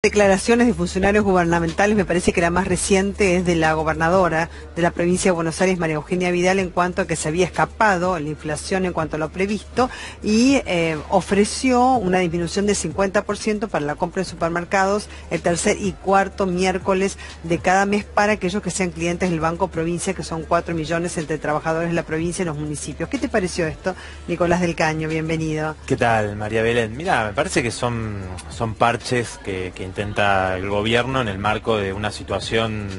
Declaraciones de funcionarios gubernamentales, me parece que la más reciente es de la gobernadora de la provincia de Buenos Aires, María Eugenia Vidal, en cuanto a que se había escapado la inflación en cuanto a lo previsto y ofreció una disminución de 50% para la compra de supermercados el tercer y cuarto miércoles de cada mes para aquellos que sean clientes del Banco Provincia, que son 4 millones entre trabajadores de la provincia y los municipios. ¿Qué te pareció esto, Nicolás del Caño? Bienvenido. ¿Qué tal, María Belén? Mira, me parece que son parches que intenta el gobierno en el marco de una situación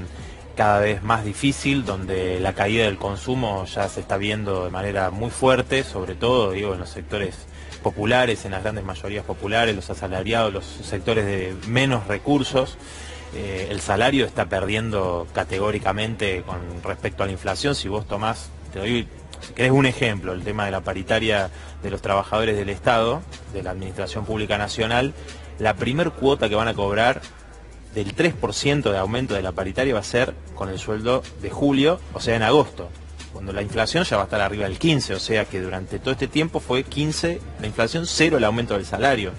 cada vez más difícil, donde la caída del consumo ya se está viendo de manera muy fuerte, sobre todo, digo, en los sectores populares, en las grandes mayorías populares, los asalariados, los sectores de menos recursos. El salario está perdiendo categóricamente con respecto a la inflación. Si vos tomás, te doy, si querés un ejemplo, el tema de la paritaria de los trabajadores del Estado, de la Administración Pública Nacional, la primer cuota que van a cobrar del 3% de aumento de la paritaria va a ser con el sueldo de julio, o sea, en agosto, cuando la inflación ya va a estar arriba del 15%, o sea que durante todo este tiempo fue 15% la inflación, 0% el aumento del salario.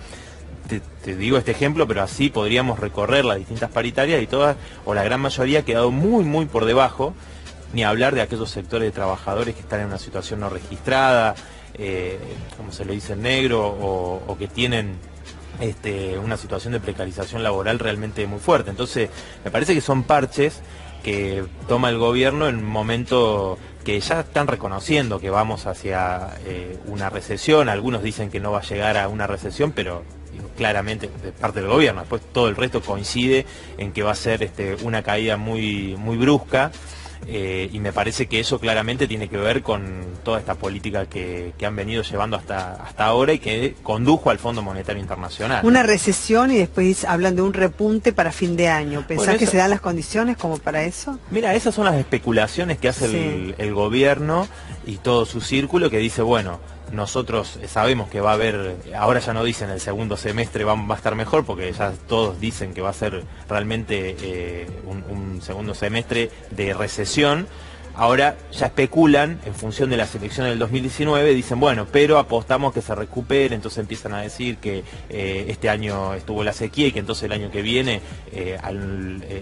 Te digo este ejemplo, pero así podríamos recorrer las distintas paritarias y todas, o la gran mayoría, ha quedado muy por debajo, ni hablar de aquellos sectores de trabajadores que están en una situación no registrada, como se le dice en negro, o que tienen una situación de precarización laboral realmente muy fuerte. Entonces, me parece que son parches que toma el gobierno en un momento que ya están reconociendo que vamos hacia una recesión. Algunos dicen que no va a llegar a una recesión, pero claramente de parte del gobierno. Después todo el resto coincide en que va a ser una caída muy brusca. Y me parece que eso claramente tiene que ver con toda esta política que han venido llevando hasta ahora y que condujo al Fondo Monetario Internacional. Una recesión y después hablan de un repunte para fin de año. ¿Pensás que se dan las condiciones como para eso? Mira, esas son las especulaciones que hace el gobierno y todo su círculo, que dice, bueno, nosotros sabemos que va a haber, ahora ya no dicen el segundo semestre va a estar mejor, porque ya todos dicen que va a ser realmente un segundo semestre de recesión. Ahora ya especulan en función de las elecciones del 2019, dicen, bueno, pero apostamos que se recupere. Entonces empiezan a decir que este año estuvo la sequía y que entonces el año que viene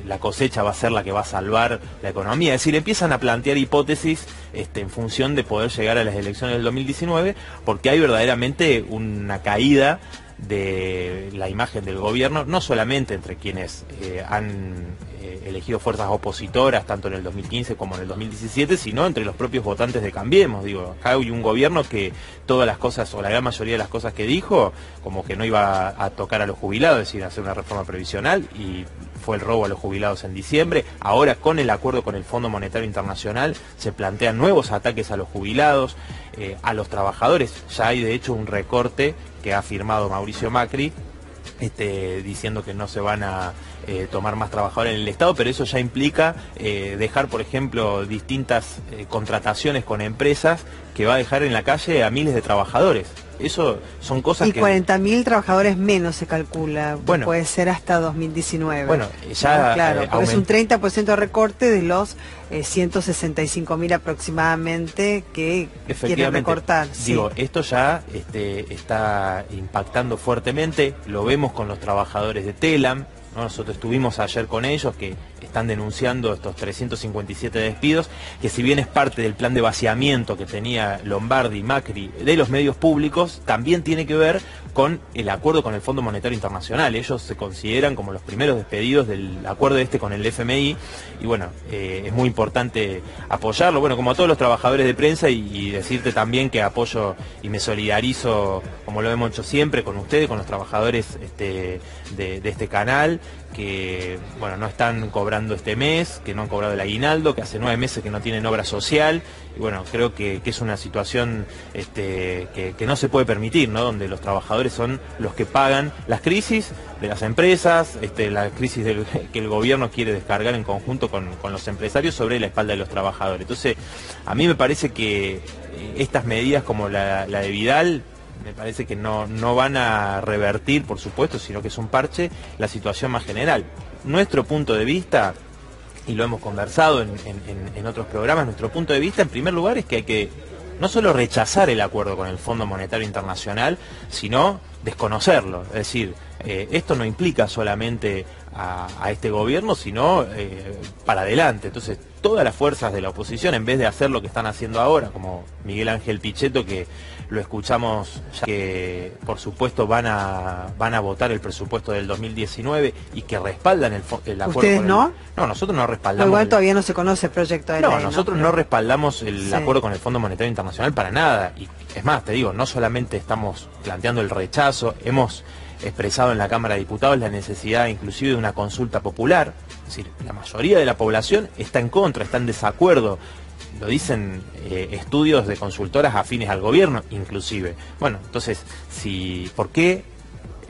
la cosecha va a ser la que va a salvar la economía. Es decir, empiezan a plantear hipótesis en función de poder llegar a las elecciones del 2019, porque hay verdaderamente una caída de la imagen del gobierno, no solamente entre quienes han elegido fuerzas opositoras, tanto en el 2015 como en el 2017, sino entre los propios votantes de Cambiemos. Digo, acá hay un gobierno que todas las cosas, o la gran mayoría de las cosas que dijo, como que no iba a tocar a los jubilados, es decir, hacer una reforma previsional, y fue el robo a los jubilados en diciembre. Ahora, con el acuerdo con el Fondo Monetario Internacional, se plantean nuevos ataques a los jubilados, a los trabajadores. Ya hay de hecho un recorte que ha firmado Mauricio Macri, diciendo que no se van a tomar más trabajadores en el Estado, pero eso ya implica dejar, por ejemplo, distintas contrataciones con empresas que va a dejar en la calle a miles de trabajadores. Eso son cosas que... Y 40.000 trabajadores menos se calcula, bueno, puede ser hasta 2019. Bueno, ya... Claro, es un 30% de recorte de los 165.000 aproximadamente que quieren recortar. Digo, esto ya está impactando fuertemente, lo vemos con los trabajadores de Telam, ¿no? Nosotros estuvimos ayer con ellos, que están denunciando estos 357 despidos, que si bien es parte del plan de vaciamiento que tenía Lombardi y Macri de los medios públicos, también tiene que ver con el acuerdo con el Fondo Monetario Internacional. Ellos se consideran como los primeros despedidos del acuerdo con el FMI, y bueno, es muy importante apoyarlo, bueno, como a todos los trabajadores de prensa, y decirte también que apoyo y me solidarizo, como lo hemos hecho siempre, con ustedes, con los trabajadores de este canal, que bueno, no están cobrando este mes, que no han cobrado el aguinaldo, que hace 9 meses que no tienen obra social, y bueno, creo que es una situación que no se puede permitir, ¿no? Donde los trabajadores son los que pagan las crisis de las empresas, la crisis que el gobierno quiere descargar en conjunto con los empresarios sobre la espalda de los trabajadores. Entonces, a mí me parece que estas medidas como la de Vidal, me parece que no van a revertir, por supuesto, sino que es un parche, la situación más general. Nuestro punto de vista, y lo hemos conversado en otros programas, nuestro punto de vista, en primer lugar, es que hay que no solo rechazar el acuerdo con el Fondo Monetario Internacional, sino desconocerlo. Es decir, esto no implica solamente a este gobierno, sino para adelante. Entonces, todas las fuerzas de la oposición, en vez de hacer lo que están haciendo ahora, como Miguel Ángel Pichetto, que lo escuchamos ya, que por supuesto van a votar el presupuesto del 2019 y que respaldan el acuerdo. ¿Ustedes no? No, nosotros no respaldamos. Pero igual todavía no se conoce el proyecto de ley. No, nosotros no respaldamos el acuerdo con el Fondo Monetario Internacional para nada. Y es más, te digo, no solamente estamos planteando el rechazo, hemos expresado en la Cámara de Diputados la necesidad inclusive de una consulta popular. Es decir, la mayoría de la población está en contra, está en desacuerdo. Lo dicen estudios de consultoras afines al gobierno, inclusive. Bueno, entonces, ¿por qué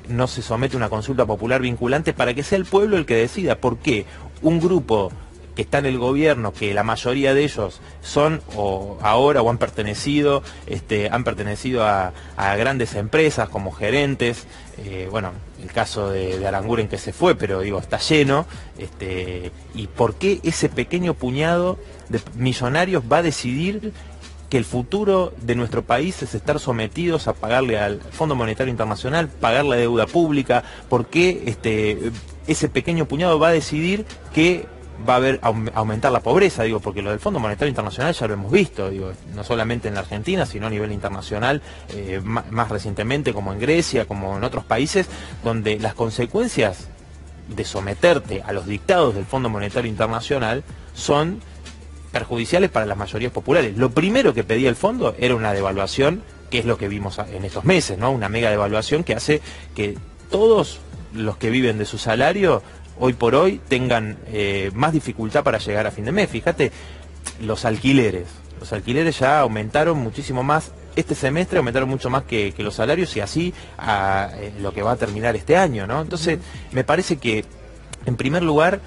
no se somete a una consulta popular vinculante para que sea el pueblo el que decida? ¿Por qué un grupo que está en el gobierno, que la mayoría de ellos son ahora han pertenecido a grandes empresas como gerentes, bueno, el caso de Aranguren que se fue, pero digo, está lleno, y por qué ese pequeño puñado de millonarios va a decidir que el futuro de nuestro país es estar sometidos a pagarle al Fondo Monetario Internacional, pagar la deuda pública? ¿Por qué ese pequeño puñado va a decidir que va a aumentar la pobreza? Digo, porque lo del Fondo Monetario Internacional ya lo hemos visto, digo, no solamente en la Argentina, sino a nivel internacional, más recientemente, como en Grecia, como en otros países, donde las consecuencias de someterte a los dictados del Fondo Monetario Internacional son perjudiciales para las mayorías populares. Lo primero que pedía el fondo era una devaluación, que es lo que vimos en estos meses, ¿no? Una mega devaluación que hace que todos los que viven de su salario hoy por hoy tengan más dificultad para llegar a fin de mes. Fíjate, los alquileres ya aumentaron muchísimo más. Este semestre aumentaron mucho más que los salarios, y así lo que va a terminar este año, ¿no? Entonces, me parece que, en primer lugar,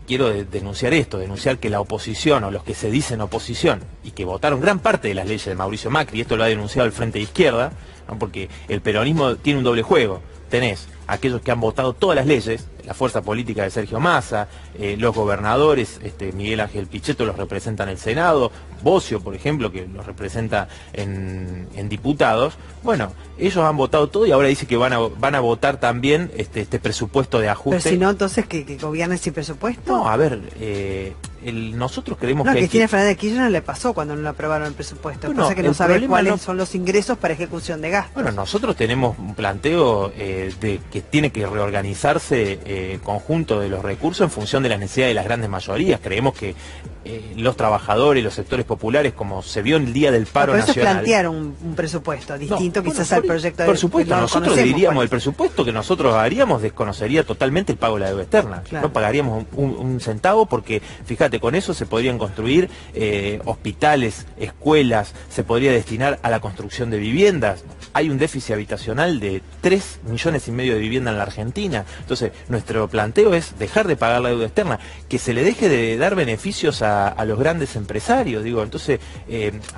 quiero denunciar que la oposición, o los que se dicen oposición, y que votaron gran parte de las leyes de Mauricio Macri, y esto lo ha denunciado el Frente de Izquierda, ¿no? Porque el peronismo tiene un doble juego. Tenés aquellos que han votado todas las leyes, la fuerza política de Sergio Massa, los gobernadores, Miguel Ángel Pichetto los representa en el Senado, Bocio, por ejemplo, que los representa en diputados. Bueno, ellos han votado todo y ahora dice que van a votar también este presupuesto de ajuste. Pero si no, entonces, ¿que gobiernen sin presupuesto? No, a ver, nosotros creemos que... Cristina Fernández de Kirchner le pasó cuando no le aprobaron el presupuesto. Bueno, pasa que no sabe cuáles son los ingresos para ejecución de gastos. Bueno, nosotros tenemos un planteo de que tiene que reorganizarse el conjunto de los recursos en función de las necesidades de las grandes mayorías. Creemos que los trabajadores, los sectores populares, como se vio en el día del paro nacional... Pero eso es plantear un presupuesto distinto quizás al proyecto de... Por supuesto, nosotros diríamos, el presupuesto que nosotros haríamos desconocería totalmente el pago de la deuda externa. Claro. No pagaríamos un centavo, porque, fíjate, con eso se podrían construir hospitales, escuelas, se podría destinar a la construcción de viviendas. Hay un déficit habitacional de 3,5 millones de viviendas en la Argentina. Entonces, nuestro planteo es dejar de pagar la deuda externa, que se le deje de dar beneficios a los grandes empresarios. Digo, entonces,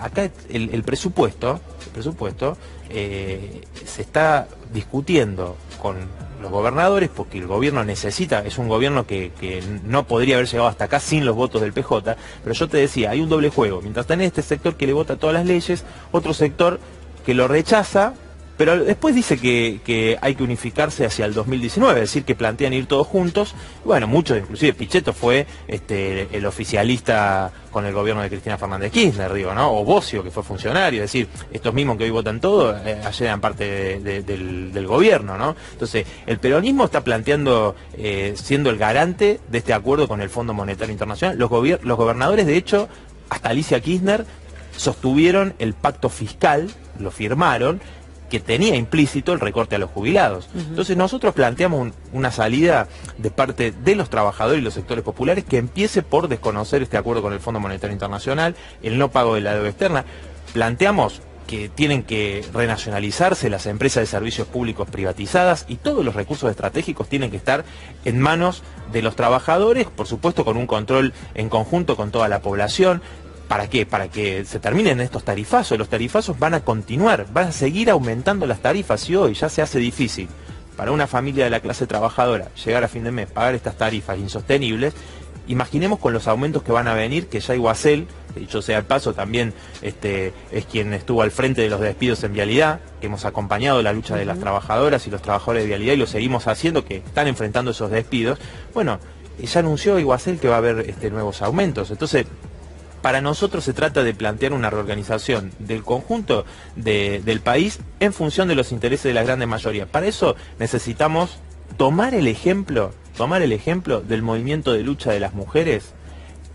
acá el presupuesto se está discutiendo con los gobernadores, porque el gobierno necesita, es un gobierno que no podría haber llegado hasta acá sin los votos del PJ, pero yo te decía, hay un doble juego. Mientras tenés este sector que le vota todas las leyes, otro sector que lo rechaza, pero después dice que hay que unificarse hacia el 2019, es decir, que plantean ir todos juntos. Bueno, muchos, inclusive Pichetto fue el oficialista con el gobierno de Cristina Fernández de Kirchner, digo, ¿no? O Bocio, que fue funcionario, es decir, estos mismos que hoy votan todo, ayer eran parte del gobierno, ¿no? Entonces, el peronismo está planteando, siendo el garante de este acuerdo con el Fondo Monetario Internacional. Los gobernadores, de hecho, hasta Alicia Kirchner, sostuvieron el pacto fiscal, lo firmaron, que tenía implícito el recorte a los jubilados. Entonces nosotros planteamos una salida de parte de los trabajadores y los sectores populares que empiece por desconocer este acuerdo con el Fondo Monetario Internacional, el no pago de la deuda externa. Planteamos que tienen que renacionalizarse las empresas de servicios públicos privatizadas, y todos los recursos estratégicos tienen que estar en manos de los trabajadores, por supuesto con un control en conjunto con toda la población. ¿Para qué? Para que se terminen estos tarifazos. Los tarifazos van a continuar, van a seguir aumentando las tarifas, y hoy ya se hace difícil para una familia de la clase trabajadora llegar a fin de mes, pagar estas tarifas insostenibles. Imaginemos con los aumentos que van a venir, que ya Iguacel dicho sea de paso, también es quien estuvo al frente de los despidos en Vialidad, que hemos acompañado la lucha de las trabajadoras y los trabajadores de Vialidad y lo seguimos haciendo, que están enfrentando esos despidos. Bueno, ya anunció Iguacel que va a haber nuevos aumentos. Entonces, para nosotros se trata de plantear una reorganización del conjunto del país en función de los intereses de la grande mayoría. Para eso necesitamos tomar el ejemplo del movimiento de lucha de las mujeres,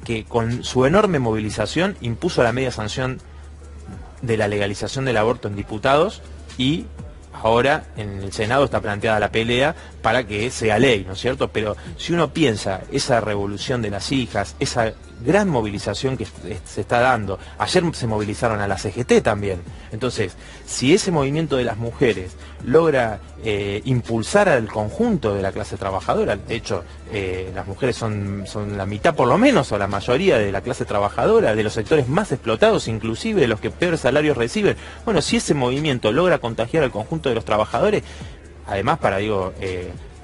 que con su enorme movilización impuso la media sanción de la legalización del aborto en diputados, y ahora en el Senado está planteada la pelea para que sea ley, ¿no es cierto? Pero si uno piensa esa revolución de las hijas, esa gran movilización que se está dando, ayer se movilizaron a la CGT también, entonces, si ese movimiento de las mujeres logra impulsar al conjunto de la clase trabajadora, de hecho, las mujeres son la mitad por lo menos, o la mayoría de la clase trabajadora, de los sectores más explotados, inclusive de los que peores salarios reciben. Bueno, si ese movimiento logra contagiar al conjunto de los trabajadores, además para,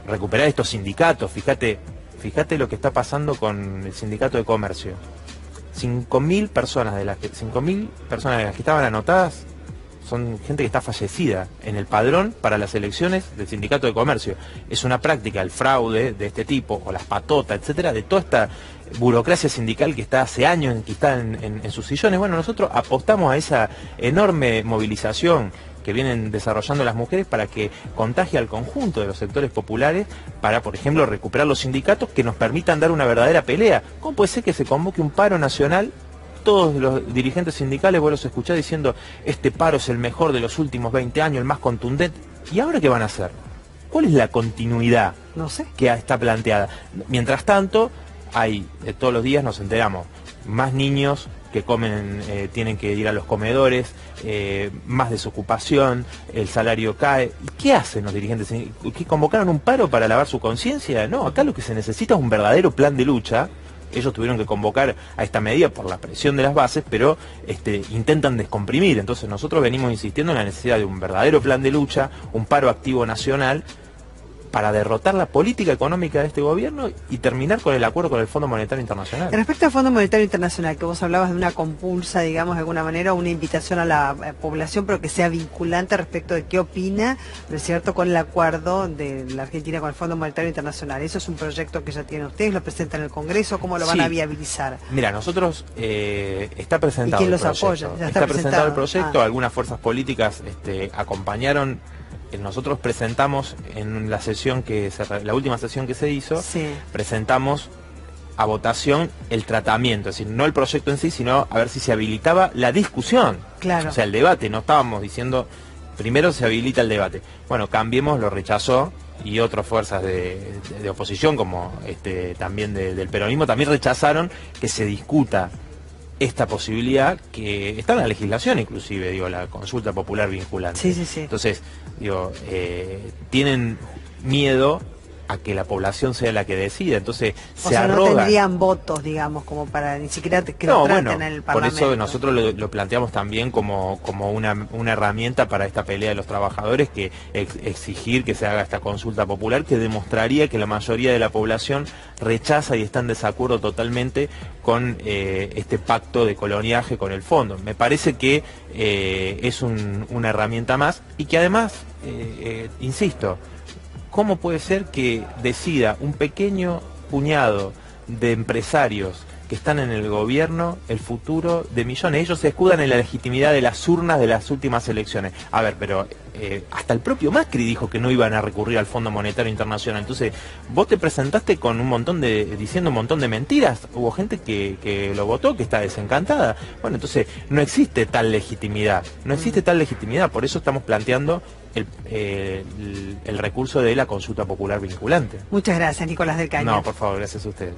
recuperar estos sindicatos, fíjate lo que está pasando con el sindicato de comercio. 5.000 personas de las que estaban anotadas son gente que está fallecida en el padrón para las elecciones del sindicato de comercio. Es una práctica el fraude de este tipo, o las patotas, etcétera, de toda esta burocracia sindical que está hace años enquistada en sus sillones. Bueno, nosotros apostamos a esa enorme movilización que vienen desarrollando las mujeres para que contagie al conjunto de los sectores populares para, por ejemplo, recuperar los sindicatos que nos permitan dar una verdadera pelea. ¿Cómo puede ser que se convoque un paro nacional? Todos los dirigentes sindicales, vos los escuchás diciendo, este paro es el mejor de los últimos 20 años, el más contundente. ¿Y ahora qué van a hacer? ¿Cuál es la continuidad que está planteada? Mientras tanto, todos los días nos enteramos, más niños que comen, tienen que ir a los comedores, más desocupación, el salario cae. ¿Y qué hacen los dirigentes? ¿Que convocaron un paro para lavar su conciencia? No, acá lo que se necesita es un verdadero plan de lucha. Ellos tuvieron que convocar a esta medida por la presión de las bases, pero intentan descomprimir. Entonces nosotros venimos insistiendo en la necesidad de un verdadero plan de lucha, un paro activo nacional, para derrotar la política económica de este gobierno y terminar con el acuerdo con el Fondo Monetario Internacional. Respecto al Fondo Monetario Internacional, que vos hablabas de una compulsa, digamos, de alguna manera, una invitación a la población, pero que sea vinculante respecto de qué opina, ¿no es cierto?, con el acuerdo de la Argentina con el Fondo Monetario Internacional. ¿Eso es un proyecto que ya tienen ustedes? ¿Lo presentan en el Congreso? ¿Cómo lo van a viabilizar? Mira, nosotros está presentado el proyecto. ¿Quién los apoya? Está presentado el proyecto, algunas fuerzas políticas acompañaron. Nosotros presentamos en la sesión la última sesión que se hizo, presentamos a votación el tratamiento, es decir, no el proyecto en sí, sino a ver si se habilitaba la discusión. Claro. O sea, el debate, no estábamos diciendo, primero se habilita el debate. Bueno, Cambiemos lo rechazó, y otras fuerzas de oposición, como también del peronismo, también rechazaron que se discuta esta posibilidad, que está en la legislación inclusive, la consulta popular vinculante. Sí. Entonces, tienen miedo a que la población sea la que decida, entonces se arrogan. No tendrían votos, digamos, como para ni siquiera que lo traten en el Parlamento. Por eso nosotros lo planteamos también como una herramienta para esta pelea de los trabajadores, que exigir que se haga esta consulta popular, que demostraría que la mayoría de la población rechaza y está en desacuerdo totalmente con este pacto de coloniaje con el fondo. Me parece que es una herramienta más, y que además, insisto, ¿cómo puede ser que decida un pequeño puñado de empresarios que están en el gobierno el futuro de millones? Ellos se escudan en la legitimidad de las urnas de las últimas elecciones. A ver, pero hasta el propio Macri dijo que no iban a recurrir al Fondo Monetario Internacional. Entonces, vos te presentaste con diciendo un montón de mentiras. Hubo gente que lo votó, que está desencantada. Bueno, entonces no existe tal legitimidad. Por eso estamos planteando el recurso de la consulta popular vinculante. Muchas gracias, Nicolás del Caño. No, por favor, gracias a ustedes.